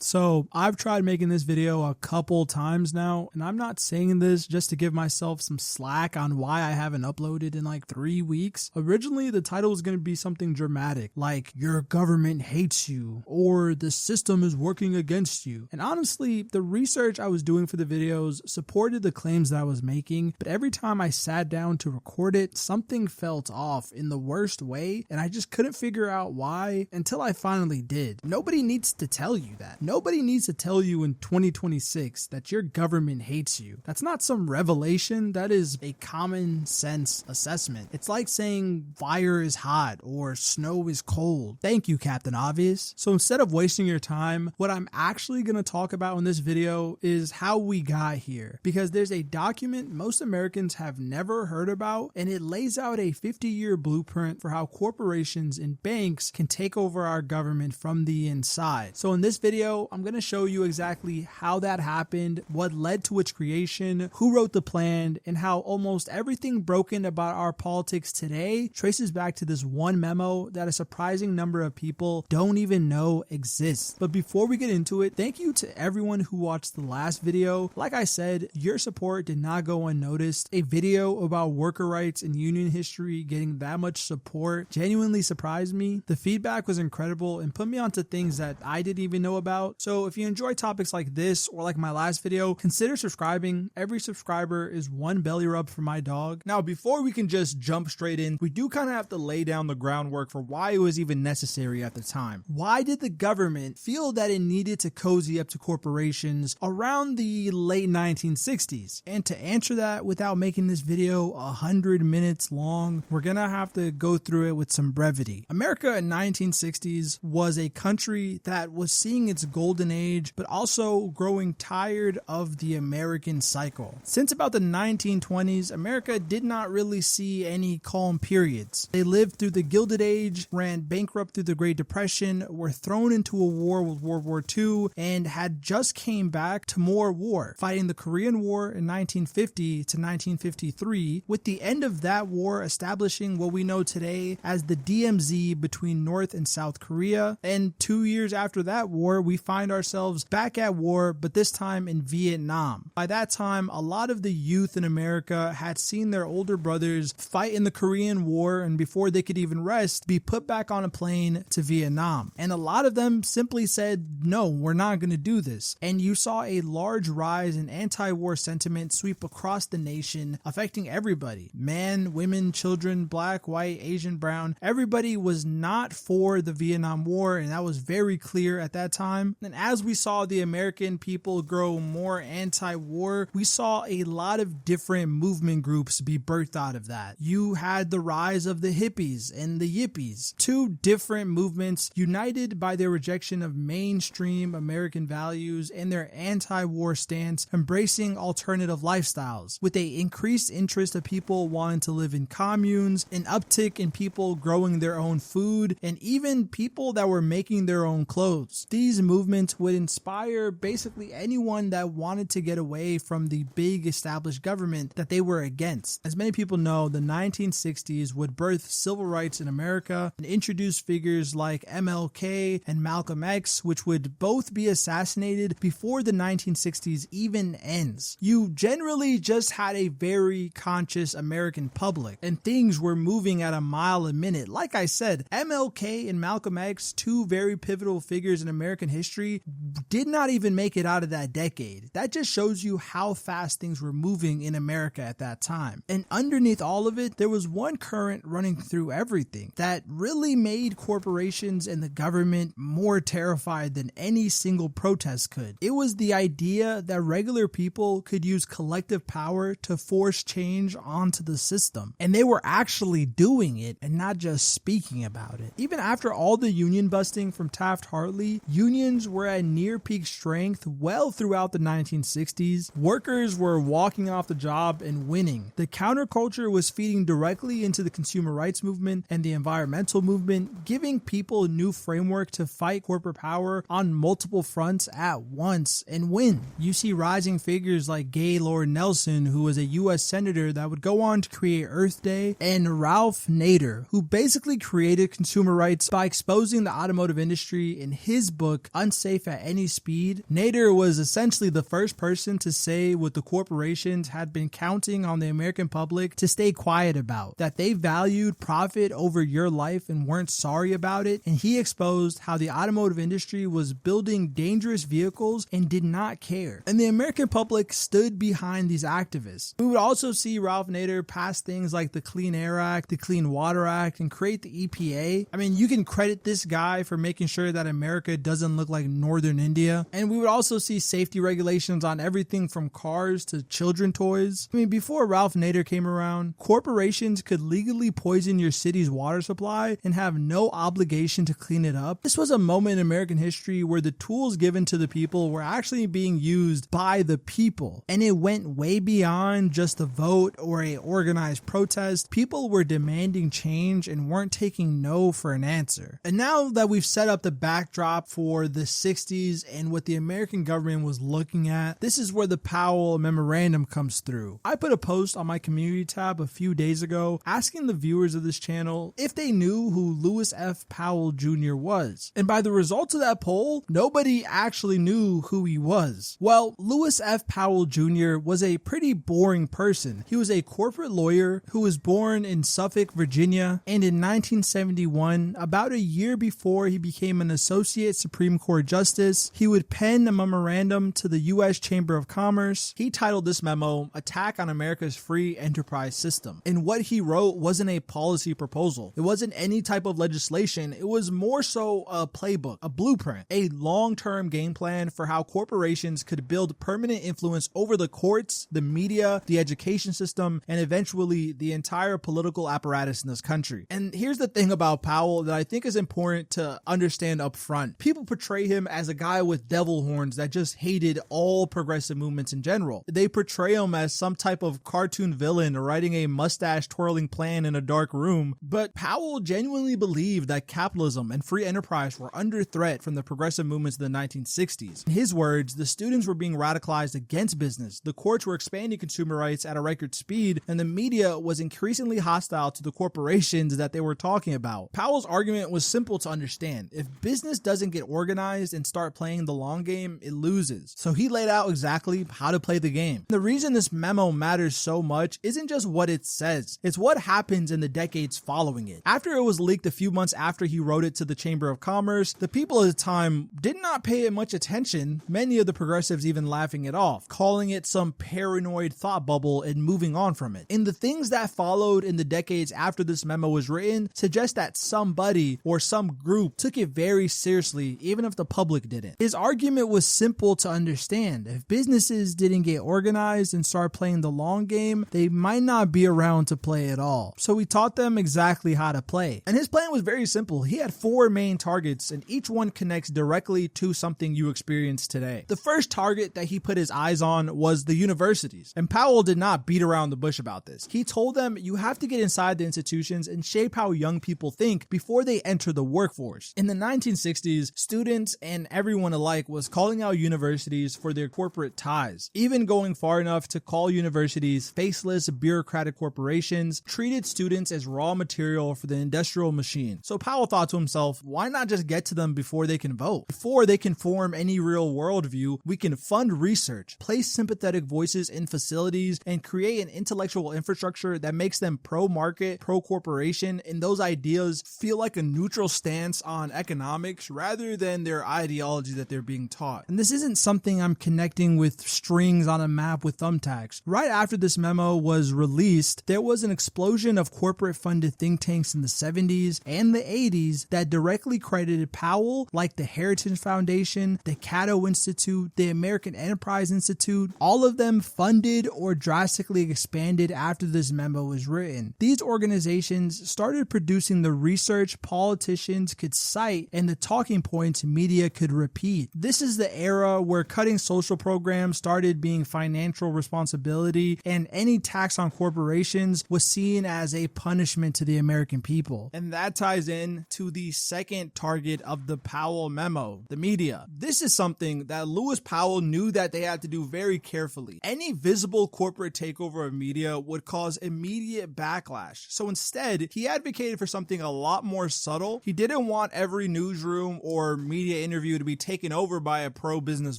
So I've tried making this video a couple times now, and I'm not saying this just to give myself some slack on why I haven't uploaded in like 3 weeks. Originally, the title was going to be something dramatic, like your government hates you, or the system is working against you. And honestly, the research I was doing for the videos supported the claims that I was making, but every time I sat down to record it, something felt off in the worst way, and I just couldn't figure out why until I finally did. Nobody needs to tell you that. Nobody needs to tell you in 2026 that your government hates you. That's not some revelation. That is a common sense assessment. It's like saying fire is hot or snow is cold. Thank you, Captain Obvious. So instead of wasting your time, what I'm actually going to talk about in this video is how we got here, because there's a document most Americans have never heard about, and it lays out a 50-year blueprint for how corporations and banks can take over our government from the inside. So in this video, I'm going to show you exactly how that happened, what led to its creation, who wrote the plan, and how almost everything broken about our politics today traces back to this one memo that a surprising number of people don't even know exists. But before we get into it, thank you to everyone who watched the last video. Like I said, your support did not go unnoticed. A video about worker rights and union history getting that much support genuinely surprised me. The feedback was incredible and put me onto things that I didn't even know about. So if you enjoy topics like this or like my last video, consider subscribing. Every subscriber is one belly rub for my dog. Now, before we can just jump straight in, we do kind of have to lay down the groundwork for why it was even necessary at the time. Why did the government feel that it needed to cozy up to corporations around the late 1960s? And to answer that without making this video 100 minutes long, we're gonna have to go through it with some brevity. America in 1960s was a country that was seeing its golden age, but also growing tired of the American cycle. Since about the 1920s, America did not really see any calm periods. They lived through the Gilded Age, ran bankrupt through the Great Depression, were thrown into a war with World War II, and had just came back to more war, fighting the Korean War in 1950 to 1953, with the end of that war establishing what we know today as the DMZ between North and South Korea. And 2 years after that war, we find ourselves back at war, but this time in Vietnam. By that time, a lot of the youth in America had seen their older brothers fight in the Korean War, and before they could even rest, be put back on a plane to Vietnam. And a lot of them simply said, no, we're not going to do this. And you saw a large rise in anti-war sentiment sweep across the nation, affecting everybody. Men, women, children, black, white, Asian, brown. Everybody was not for the Vietnam War, and that was very clear at that time. And as we saw the American people grow more anti-war, we saw a lot of different movement groups be birthed out of that. You had the rise of the hippies and the yippies, two different movements united by their rejection of mainstream American values and their anti-war stance, embracing alternative lifestyles, with an increased interest of people wanting to live in communes, an uptick in people growing their own food, and even people that were making their own clothes. These movements would inspire basically anyone that wanted to get away from the big established government that they were against. As many people know, the 1960s would birth civil rights in America and introduce figures like MLK and Malcolm X, which would both be assassinated before the 1960s even ends. You generally just had a very conscious American public, and things were moving at a mile a minute. Like I said, MLK and Malcolm X, two very pivotal figures in American history, did not even make it out of that decade. That just shows you how fast things were moving in America at that time. And underneath all of it, there was one current running through everything that really made corporations and the government more terrified than any single protest could. It was the idea that regular people could use collective power to force change onto the system. And they were actually doing it and not just speaking about it. Even after all the union busting from Taft-Hartley, unions were at near peak strength well throughout the 1960s. Workers were walking off the job and winning. The counterculture was feeding directly into the consumer rights movement and the environmental movement, giving people a new framework to fight corporate power on multiple fronts at once and win. You see rising figures like Gaylord Nelson, who was a US senator that would go on to create Earth Day, and Ralph Nader, who basically created consumer rights by exposing the automotive industry in his book unsafe at any speed, Nader was essentially the first person to say what the corporations had been counting on the American public to stay quiet about, that they valued profit over your life and weren't sorry about it, and he exposed how the automotive industry was building dangerous vehicles and did not care. And the American public stood behind these activists. We would also see Ralph Nader pass things like the Clean Air Act, the Clean Water Act, and create the EPA. I mean, you can credit this guy for making sure that America doesn't look like Northern India. And we would also see safety regulations on everything from cars to children toys. I mean, before Ralph Nader came around, corporations could legally poison your city's water supply and have no obligation to clean it up. This was a moment in American history where the tools given to the people were actually being used by the people. And it went way beyond just a vote or a organized protest. People were demanding change and weren't taking no for an answer. And now that we've set up the backdrop for the 60s and what the American government was looking at, this is where the Powell Memorandum comes through. I put a post on my community tab a few days ago asking the viewers of this channel if they knew who Lewis F. Powell Jr. was. And by the results of that poll, nobody actually knew who he was. Well, Lewis F. Powell Jr. was a pretty boring person. He was a corporate lawyer who was born in Suffolk, Virginia, and in 1971, about a year before he became an Associate Supreme Court Justice, he would pen a memorandum to the U.S. Chamber of Commerce. He titled this memo, Attack on America's Free Enterprise System. And what he wrote wasn't a policy proposal. It wasn't any type of legislation. It was more so a playbook, a blueprint, a long-term game plan for how corporations could build permanent influence over the courts, the media, the education system, and eventually the entire political apparatus in this country. And here's the thing about Powell that I think is important to understand up front. People portray him as a guy with devil horns that just hated all progressive movements in general. They portray him as some type of cartoon villain writing a mustache twirling plan in a dark room. But Powell genuinely believed that capitalism and free enterprise were under threat from the progressive movements of the 1960s. In his words, the students were being radicalized against business, the courts were expanding consumer rights at a record speed, and the media was increasingly hostile to the corporations that they were talking about. Powell's argument was simple to understand. If business doesn't get organized and start playing the long game, it loses. So he laid out exactly how to play the game. The reason this memo matters so much isn't just what it says, it's what happens in the decades following it. After it was leaked a few months after he wrote it to the Chamber of Commerce, the people at the time did not pay it much attention, many of the progressives even laughing it off, calling it some paranoid thought bubble and moving on from it. And the things that followed in the decades after this memo was written suggest that somebody or some group took it very seriously, even if the public didn't. His argument was simple to understand. If businesses didn't get organized and start playing the long game, they might not be around to play at all. So he taught them exactly how to play. And his plan was very simple. He had 4 main targets, and each one connects directly to something you experience today. The first target that he put his eyes on was the universities. And Powell did not beat around the bush about this. He told them you have to get inside the institutions and shape how young people think before they enter the workforce. In the 1960s, students and everyone alike was calling out universities for their corporate ties, even going far enough to call universities faceless bureaucratic corporations, treated students as raw material for the industrial machine. So Powell thought to himself, why not just get to them before they can vote? Before they can form any real worldview, we can fund research, place sympathetic voices in facilities, and create an intellectual infrastructure that makes them pro-market, pro-corporation, and those ideas feel like a neutral stance on economics rather than their ideology that they're being taught. And this isn't something I'm connecting with strings on a map with thumbtacks. Right after this memo was released, there was an explosion of corporate-funded think tanks in the 70s and the 80s that directly credited Powell, like the Heritage Foundation, the Cato Institute, the American Enterprise Institute. All of them funded or drastically expanded after this memo was written. These organizations started producing the research politicians could cite and the talking points media could repeat. This is the era where cutting social programs started being financial responsibility, and any tax on corporations was seen as a punishment to the American people. And that ties in to the second target of the Powell memo, the media. This is something that Lewis Powell knew that they had to do very carefully. Any visible corporate takeover of media would cause immediate backlash. So instead, he advocated for something a lot more subtle. He didn't want every newsroom or media media interview to be taken over by a pro-business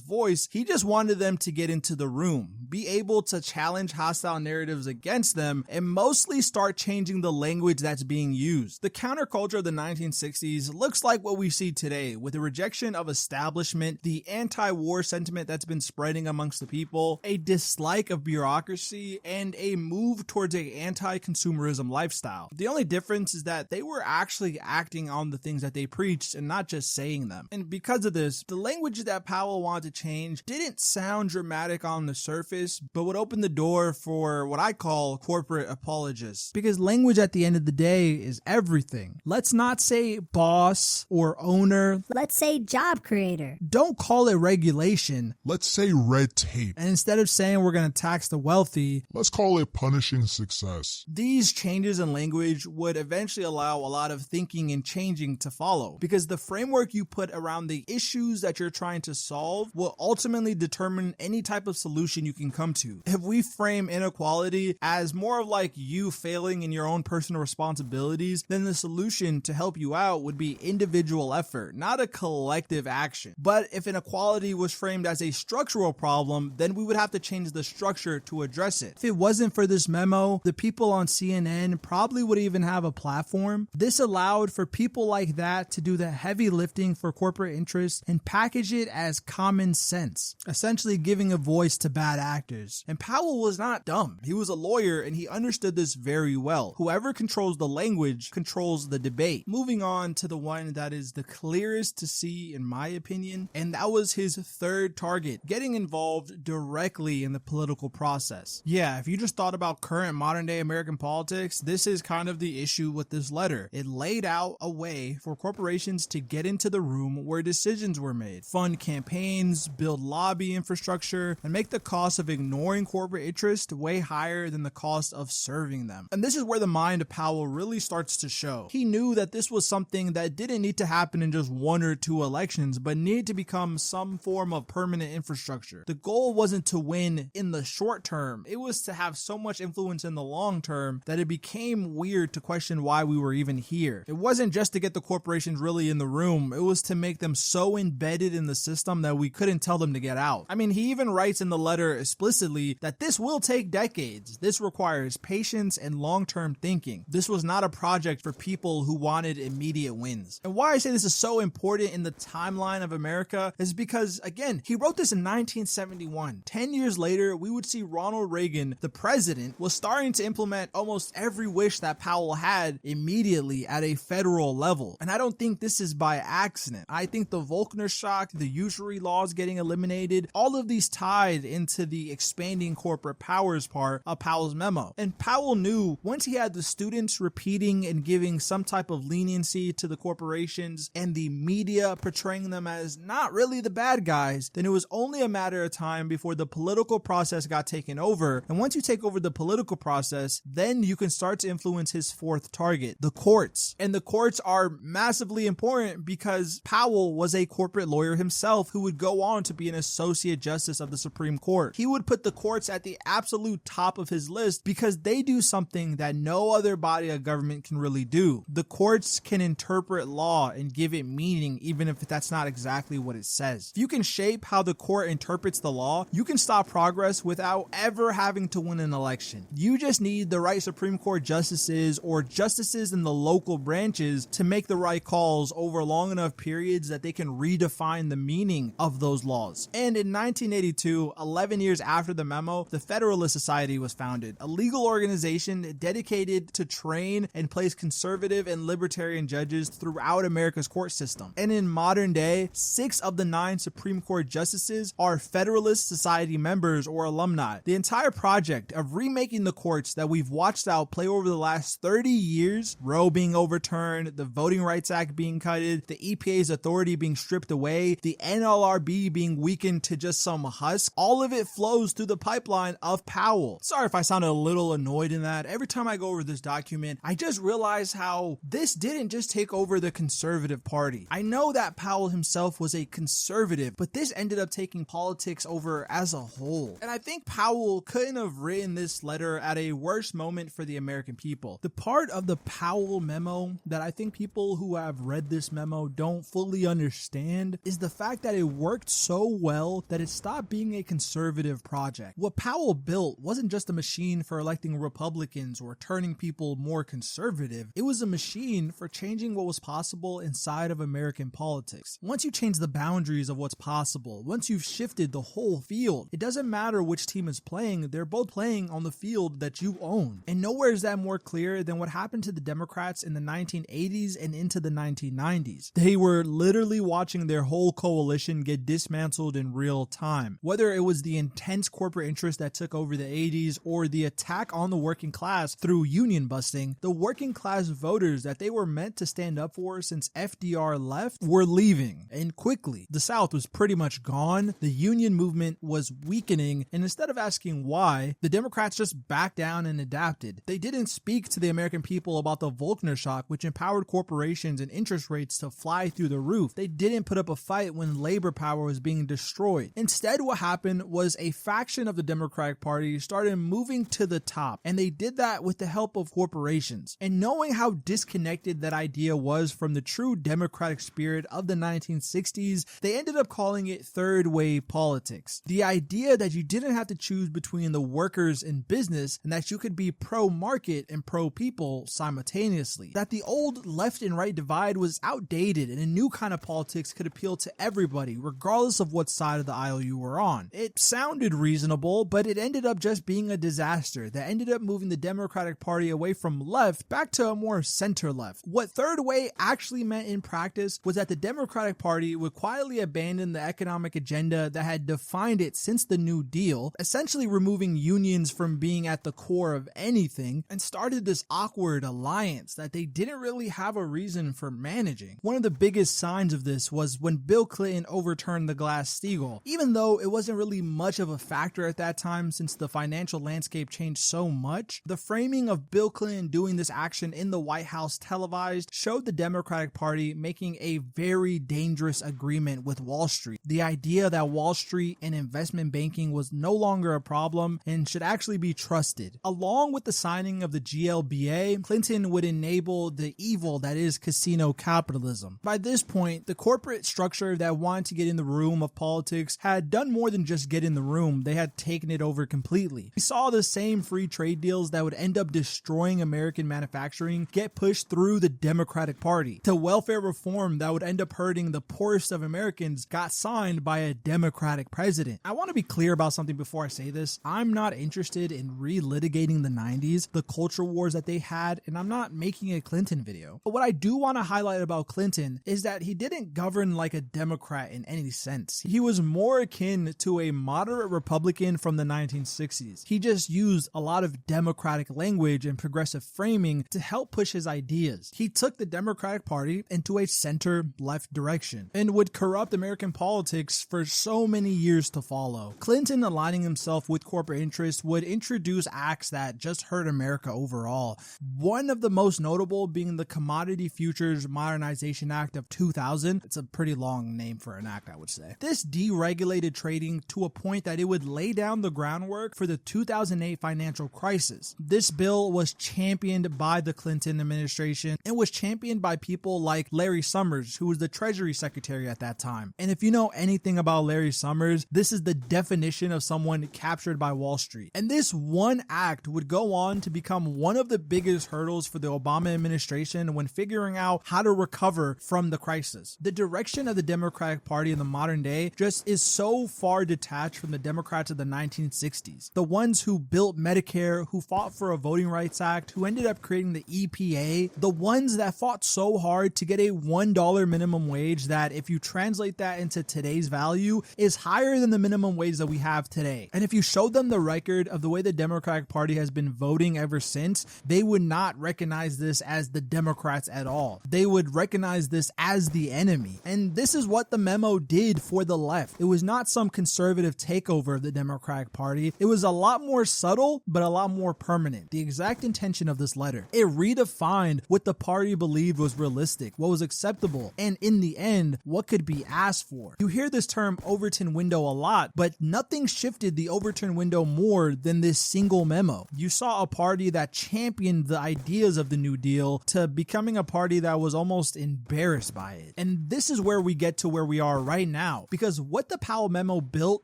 voice. He just wanted them to get into the room, be able to challenge hostile narratives against them, and mostly start changing the language that's being used. The counterculture of the 1960s looks like what we see today, with a rejection of establishment, the anti-war sentiment that's been spreading amongst the people, a dislike of bureaucracy, and a move towards a anti-consumerism lifestyle. The only difference is that they were actually acting on the things that they preached and not just saying them. And because of this, the language that Powell wanted to change didn't sound dramatic on the surface, but would open the door for what I call corporate apologists. Because language at the end of the day is everything. Let's not say boss or owner. Let's say job creator. Don't call it regulation. Let's say red tape. And instead of saying we're going to tax the wealthy, let's call it punishing success. These changes in language would eventually allow a lot of thinking and changing to follow, because the framework you put around the issues that you're trying to solve will ultimately determine any type of solution you can come to. If we frame inequality as more of like you failing in your own personal responsibilities, then the solution to help you out would be individual effort, not a collective action. But if inequality was framed as a structural problem, then we would have to change the structure to address it. If it wasn't for this memo, the people on CNN probably would even have a platform. This allowed for people like that to do the heavy lifting for corporate interests and package it as common sense, essentially giving a voice to bad actors. And Powell was not dumb. He was a lawyer and he understood this very well. Whoever controls the language controls the debate. Moving on to the one that is the clearest to see in my opinion, and that was his third target, getting involved directly in the political process. Yeah, if you just thought about current modern day American politics, this is kind of the issue with this letter. It laid out a way for corporations to get into the room where decisions were made, fund campaigns, build lobby infrastructure, and make the cost of ignoring corporate interest way higher than the cost of serving them. And this is where the mind of Powell really starts to show. He knew that this was something that didn't need to happen in just one or two elections, but needed to become some form of permanent infrastructure. The goal wasn't to win in the short term. It was to have so much influence in the long term that it became weird to question why we were even here. It wasn't just to get the corporations really in the room. It was to make them so embedded in the system that we couldn't tell them to get out. I mean, he even writes in the letter explicitly that this will take decades. This requires patience and long-term thinking. This was not a project for people who wanted immediate wins. And why I say this is so important in the timeline of America is because, again, he wrote this in 1971. 10 years later, we would see Ronald Reagan, the president, was starting to implement almost every wish that Powell had immediately at a federal level. And I don't think this is by accident. I think the Volcker shock, the usury laws getting eliminated, all of these tied into the expanding corporate powers part of Powell's memo. And Powell knew once he had the students repeating and giving some type of leniency to the corporations and the media portraying them as not really the bad guys, then it was only a matter of time before the political process got taken over. And once you take over the political process, then you can start to influence his fourth target, the courts. And the courts are massively important because Powell was a corporate lawyer himself who would go on to be an associate justice of the Supreme Court. He would put the courts at the absolute top of his list because they do something that no other body of government can really do. The courts can interpret law and give it meaning even if that's not exactly what it says. If you can shape how the court interprets the law, you can stop progress without ever having to win an election. You just need the right Supreme Court justices or justices in the local branches to make the right calls over long enough periods that they can redefine the meaning of those laws. And in 1982, 11 years after the memo, the Federalist Society was founded, a legal organization dedicated to train and place conservative and libertarian judges throughout America's court system. And in modern day, 6 of the 9 Supreme Court justices are Federalist Society members or alumni. The entire project of remaking the courts that we've watched out play over the last 30 years, Roe being overturned, the Voting Rights Act being gutted, the EPA's authority being stripped away, the NLRB being weakened to just some husk, all of it flows through the pipeline of Powell. Sorry if I sounded a little annoyed in that. Every time I go over this document, I just realize how this didn't just take over the conservative party. I know that Powell himself was a conservative, but this ended up taking politics over as a whole. And I think Powell couldn't have written this letter at a worse moment for the American people. The part of the Powell memo that I think people who have read this memo don't fully understand is the fact that it worked so well that it stopped being a conservative project. What Powell built wasn't just a machine for electing Republicans or turning people more conservative. It was a machine for changing what was possible inside of American politics. Once you change the boundaries of what's possible, once you've shifted the whole field, it doesn't matter which team is playing, they're both playing on the field that you own. And nowhere is that more clear than what happened to the Democrats in the 1980s and into the 1990s. They were literally watching their whole coalition get dismantled in real time. Whether it was the intense corporate interest that took over the 80s or the attack on the working class through union busting, the working class voters that they were meant to stand up for since FDR left were leaving, and quickly. The South was pretty much gone, the union movement was weakening, and instead of asking why, the Democrats just backed down and adapted. They didn't speak to the American people about the Volcker shock, which empowered corporations and interest rates to fly through the roof. They didn't put up a fight when labor power was being destroyed. Instead, what happened was a faction of the Democratic Party started moving to the top, and they did that with the help of corporations. And knowing how disconnected that idea was from the true democratic spirit of the 1960s, they ended up calling it third wave politics. The idea that you didn't have to choose between the workers and business, and that you could be pro-market and pro-people simultaneously. That the old left and right divide was outdated, and a new kind of politics could appeal to everybody, regardless of what side of the aisle you were on. It sounded reasonable, but it ended up just being a disaster that ended up moving the Democratic Party away from left back to a more center left. What third way actually meant in practice was that the Democratic Party would quietly abandon the economic agenda that had defined it since the New Deal, essentially removing unions from being at the core of anything, and started this awkward alliance that they didn't really have a reason for managing. One of the biggest signs of this was when Bill Clinton overturned the Glass-Steagall. Even though it wasn't really much of a factor at that time since the financial landscape changed so much, the framing of Bill Clinton doing this action in the White House televised showed the Democratic Party making a very dangerous agreement with Wall Street. The idea that Wall Street and investment banking was no longer a problem and should actually be trusted. Along with the signing of the GLBA, Clinton would enable the evil that is casino capitalism. By this point, the corporate structure that wanted to get in the room of politics had done more than just get in the room, they had taken it over completely. We saw the same free trade deals that would end up destroying American manufacturing get pushed through the Democratic Party. To welfare reform that would end up hurting the poorest of Americans got signed by a Democratic president. I want to be clear about something before I say this. I'm not interested in relitigating the 90s, the culture wars that they had, and I'm not making a Clinton video. But what I do want to highlight about Clinton is that he didn't govern like a Democrat in any sense. He was more akin to a moderate Republican from the 1960s. He just used a lot of democratic language and progressive framing to help push his ideas. He took the Democratic Party into a center-left direction and would corrupt American politics for so many years to follow. Clinton, aligning himself with corporate interests, would introduce acts that just hurt America overall. One of the most notable being the Commodity Futures Modernization Act of 2000. It's a pretty long name for an act, I would say. This deregulated trading to a point that it would lay down the groundwork for the 2008 financial crisis. This bill was championed by the Clinton administration and was championed by people like Larry Summers, who was the Treasury Secretary at that time. And if you know anything about Larry Summers, this is the definition of someone captured by Wall Street. And this one act would go on to become one of the biggest hurdles for the Obama administration when figuring out how to recover from the crisis. The direction of the Democratic Party in the modern day just is so far detached from the Democrats of the 1960s. The ones who built Medicare, who fought for a Voting Rights Act, who ended up creating the EPA, the ones that fought so hard to get a $1 minimum wage that, if you translate that into today's value, is higher than the minimum wage that we have today. And if you showed them the record of the way the Democratic Party has been voting ever since, they would not recognize this as the Democrats at all. They would recognize this as the enemy. And this is what the memo did for the left. It was not some conservative takeover of the Democratic Party. It was a lot more subtle, but a lot more permanent. The exact intention of this letter. It redefined what the party believed was realistic, what was acceptable, and in the end, what could be asked for. You hear this term Overton window a lot, but nothing shifted the Overton window more than this single memo. You saw a party that championed the ideas of the New Deal to becoming a party that was almost embarrassed by it. And this is where we get to where we are right now, because what the Powell memo built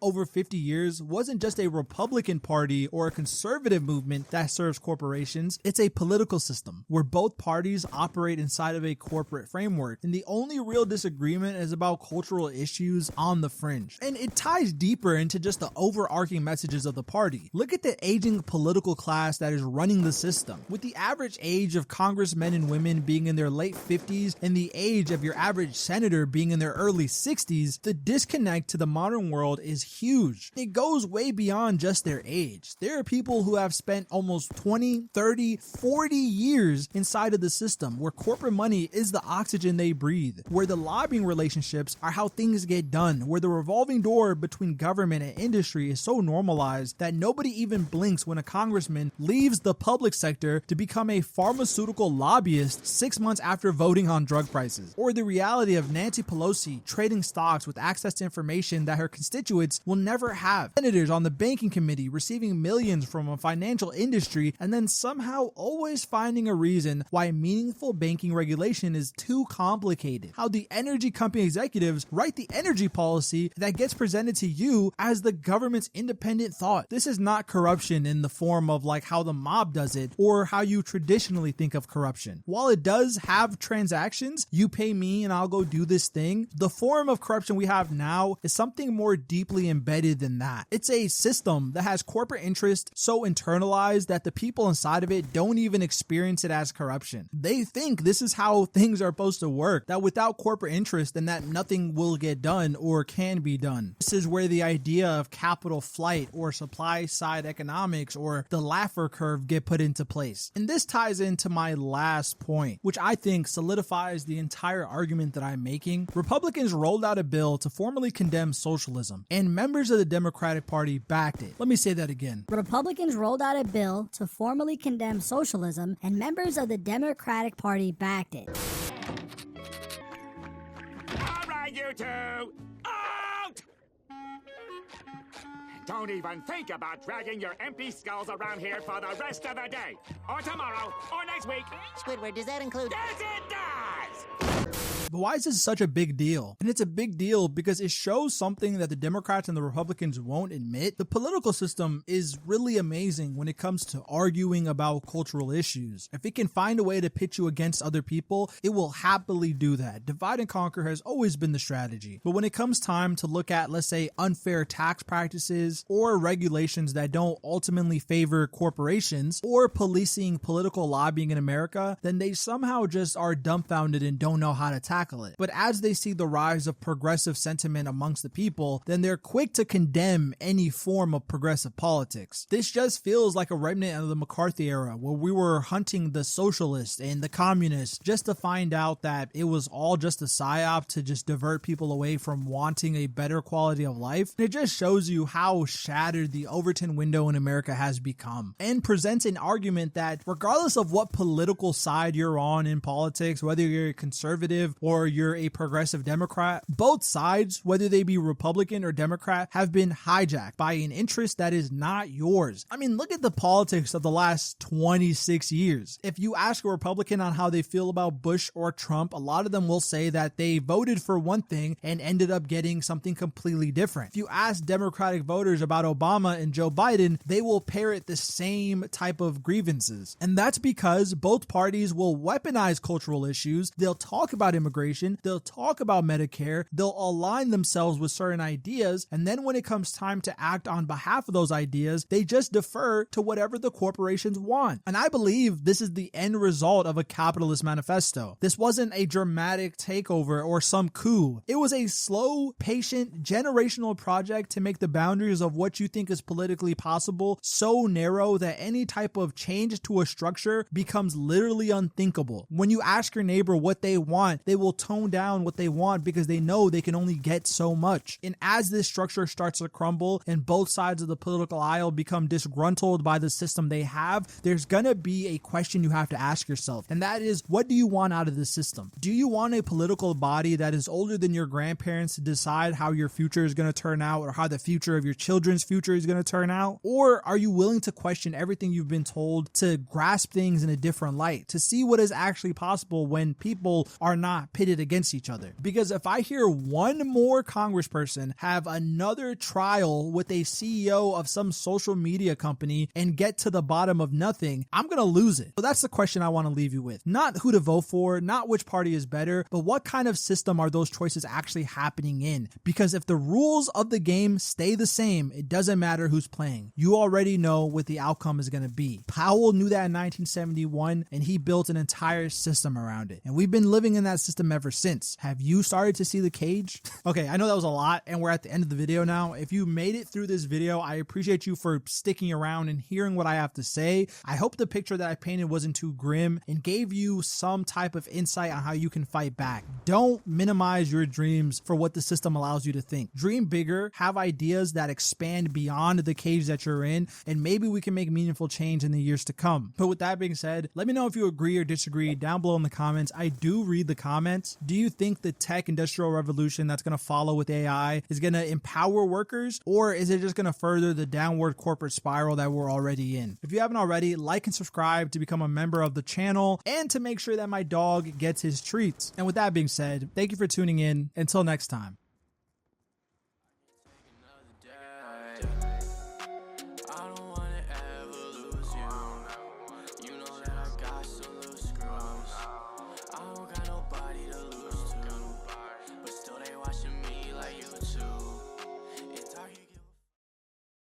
over 50 years wasn't just a Republican Party or a conservative movement that serves corporations. It's a political system where both parties operate inside of a corporate framework, and the only real disagreement is about cultural issues on the fringe. And it ties deeper into just the overarching messages of the party. Look at the aging political class that is running the system. With the average age of congressmen and women being in their late 50s and the age of your average senator being in their early 60s, the disconnect to the modern world is huge. It goes way beyond just their age. There are people who have spent almost 20, 30, 40 years inside of the system where corporate money is the oxygen they breathe, where the lobbying relationships are how things get done, where the revolving door between government and industry is so normalized that nobody even blinks when a congressman leaves the public sector to become a pharmaceutical lobbyist 6 months after voting on drug prices, or the reality of Nancy Pelosi trading stocks with access to information that her constituents will never have, senators on the banking committee receiving millions from a financial industry and then somehow always finding a reason why meaningful banking regulation is too complicated, how the energy company executives write the energy policy that gets presented to you as the government's independent thought. This is not corruption in the form of like how the mob does it or how you traditionally think of corruption. While it does have transactions, you pay me and I'll go do this thing, the form of corruption we have now is something more deeply embedded than that. It's a system that has corporate interest so internalized that the people inside of it don't even experience it as corruption. They think this is how things are supposed to work, that without corporate interest then that nothing will get done or can be done. This is where the idea of capital flight or supply side economics or the Laffer curve get put into place. And this ties into my last point, which I think solidifies the entire argument that I'm making. Republicans rolled out a bill to formally condemn socialism, and members of the Democratic Party backed it. Let me say that again. Republicans rolled out a bill to formally condemn socialism, and members of the Democratic Party backed it. All right, you two, out! Don't even think about dragging your empty skulls around here for the rest of the day, or tomorrow, or next week. Squidward, does that include... Yes, it does! But why is this such a big deal? And it's a big deal because it shows something that the Democrats and the Republicans won't admit. The political system is really amazing when it comes to arguing about cultural issues. If it can find a way to pit you against other people, it will happily do that. Divide and conquer has always been the strategy. But when it comes time to look at, let's say, unfair tax practices or regulations that don't ultimately favor corporations or policing political lobbying in America, then they somehow just are dumbfounded and don't know how to tackle it. But as they see the rise of progressive sentiment amongst the people, then they're quick to condemn any form of progressive politics. This just feels like a remnant of the McCarthy era, where we were hunting the socialists and the communists just to find out that it was all just a psyop to just divert people away from wanting a better quality of life. And it just shows you how shattered the Overton window in America has become, and presents an argument that regardless of what political side you're on in politics, whether you're a conservative or you're a progressive Democrat, both sides, whether they be Republican or Democrat, have been hijacked by an interest that is not yours. I mean, look at the politics of the last 26 years. If you ask a Republican on how they feel about Bush or Trump, a lot of them will say that they voted for one thing and ended up getting something completely different. If you ask Democratic voters about Obama and Joe Biden, they will parrot the same type of grievances. And that's because both parties will weaponize cultural issues. They'll talk about immigration, they'll talk about Medicare, they'll align themselves with certain ideas, and then when it comes time to act on behalf of those ideas, they just defer to whatever the corporations want. And I believe this is the end result of a capitalist manifesto. This wasn't a dramatic takeover or some coup. It was a slow, patient, generational project to make the boundaries of what you think is politically possible so narrow that any type of change to a structure becomes literally unthinkable. When you ask your neighbor what they want, they will tone down what they want because they know they can only get so much. And as this structure starts to crumble and both sides of the political aisle become disgruntled by the system they have, there's gonna be a question you have to ask yourself. And that is, what do you want out of the system? Do you want a political body that is older than your grandparents to decide how your future is gonna turn out or how the future of your children's future is gonna turn out? Or are you willing to question everything you've been told, to grasp things in a different light, to see what is actually possible when people are not not pitted against each other. Because if I hear one more congressperson have another trial with a CEO of some social media company and get to the bottom of nothing, I'm gonna lose it. So that's the question I want to leave you with. Not who to vote for, not which party is better, but what kind of system are those choices actually happening in? Because if the rules of the game stay the same, it doesn't matter who's playing. You already know what the outcome is going to be. Powell knew that in 1971, and he built an entire system around it. And we've been living in that system ever since. Have you started to see the cage? Okay, I know that was a lot, and we're at the end of the video now. If you made it through this video, I appreciate you for sticking around and hearing what I have to say. I hope the picture that I painted wasn't too grim and gave you some type of insight on how you can fight back. Don't minimize your dreams for what the system allows you to think. Dream bigger, have ideas that expand beyond the cage that you're in, and maybe we can make meaningful change in the years to come. But with that being said, let me know if you agree or disagree down below in the comments. I do read the comments. Do you think the tech industrial revolution that's going to follow with AI is going to empower workers, or is it just going to further the downward corporate spiral that we're already in? If you haven't already, like and subscribe to become a member of the channel and to make sure that my dog gets his treats. And with that being said, thank you for tuning in. Until next time.